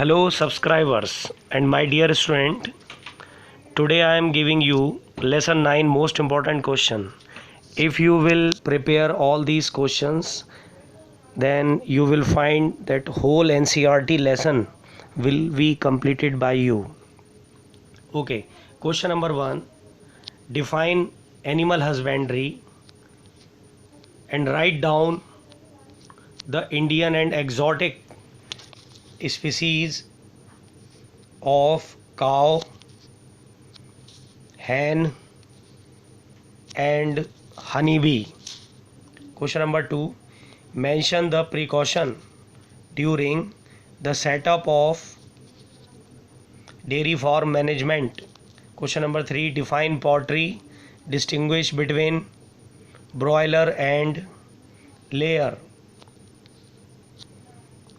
Hello subscribers and my dear student, today I am giving you lesson 9 most important question. If you will prepare all these questions, then you will find that whole NCERT lesson will be completed by you. Okay, question number 1, define animal husbandry and write down the Indian and exotic species of cow, hen and honeybee. Question number 2, mention the precaution during the setup of dairy farm management. Question number 3, define poultry, distinguish between broiler and layer.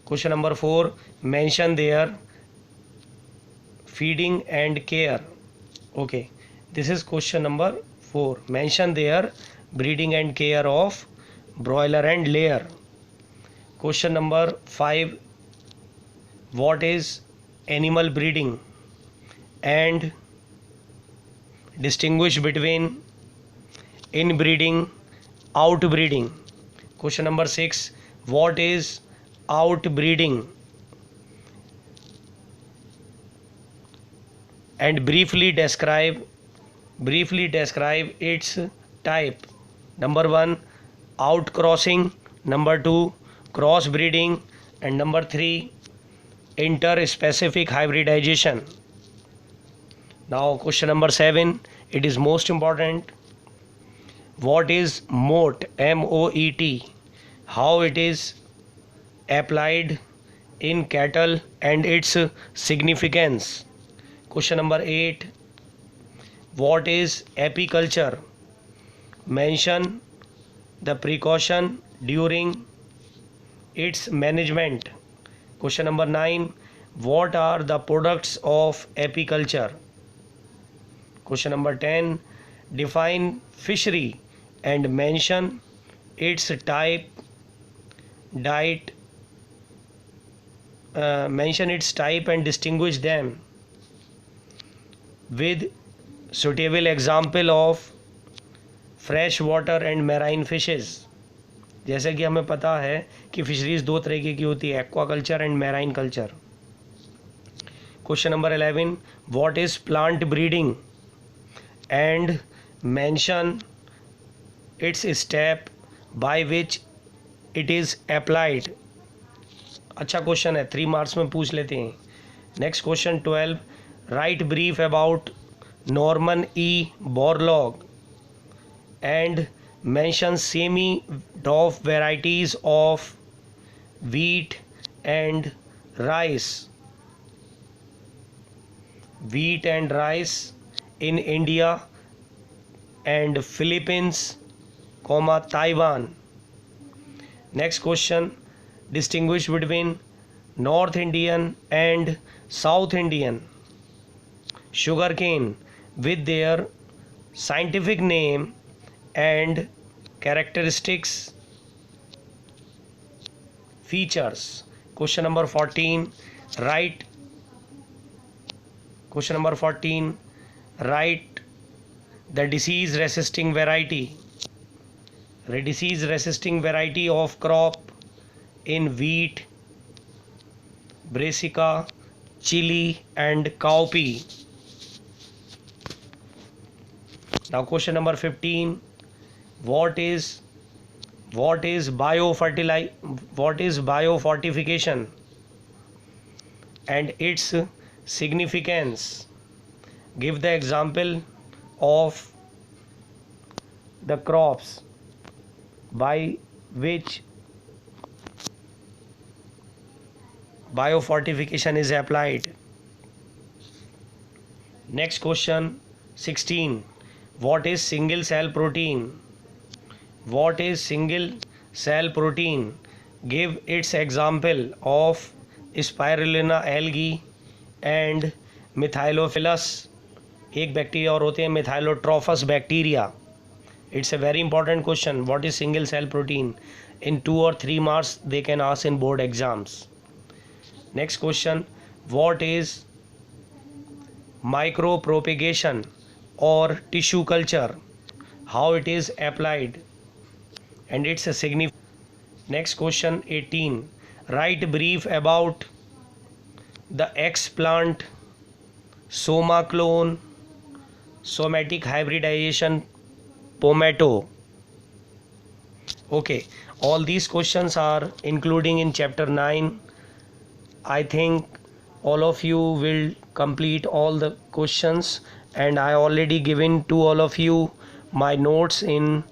Question number 4, mention their feeding and care. Okay, this is question number 4, mention their breeding and care of broiler and layer. Question number 5, what is animal breeding and distinguish between inbreeding, outbreeding. Question number 6, what is outbreeding and briefly describe its type. Number 1, outcrossing, number 2, crossbreeding, and number 3, interspecific hybridization. Now question number 7, it is most important. What is moat, MOET, how it is applied in cattle and its significance. Question number 8, what is apiculture, mention the precaution during its management. Question number 9, what are the products of apiculture. Question number 10, define fishery and mention its type, diet, mention its type and distinguish them with suitable example of fresh water and marine fishes. जैसे कि हमें पता है कि fisheries दो तरीके की होती है, aquaculture and marine culture. Question number 11, what is plant breeding and mention it's step by which it is applied. अच्छा क्वेश्चन है, 3 मार्क्स में पूछ लेते हैं. Next question 12, right brief about Norman E Borlaug and mention semi-dwarf varieties of wheat and rice. Wheat and rice in India and Philippines, Taiwan. Next question, distinguish between North Indian and South Indian sugarcane with their scientific name and characteristics, features. Question number 14, write the disease resisting variety of crop in wheat, brassica, chili and cowpea. Now question number 15, what is biofortification and its significance. Give the example of the crops by which biofortification is applied. Next question 16, what is single cell protein. Give its example of spirulina algae and methylophilus. एक bacteria और होते हैं methylotrophus bacteria. It's a very important question. What is single cell protein? In 2 or 3 marks they can ask in board exams. Next question, what is micropropagation or tissue culture, how it is applied, and its significance. Next question 18. Write brief about the explant, soma clone, somatic hybridization, pomato. Okay, all these questions are including in chapter 9. I think all of you will complete all the questions, and I already given to all of you my notes in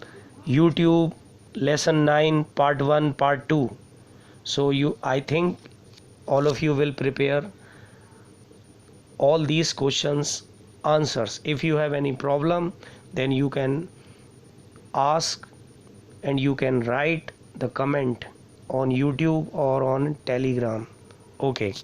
YouTube lesson 9 part 1 part 2. So I think all of you will prepare all these questions answers. If you have any problem, then you can ask and you can write the comment on YouTube or on Telegram. Okay.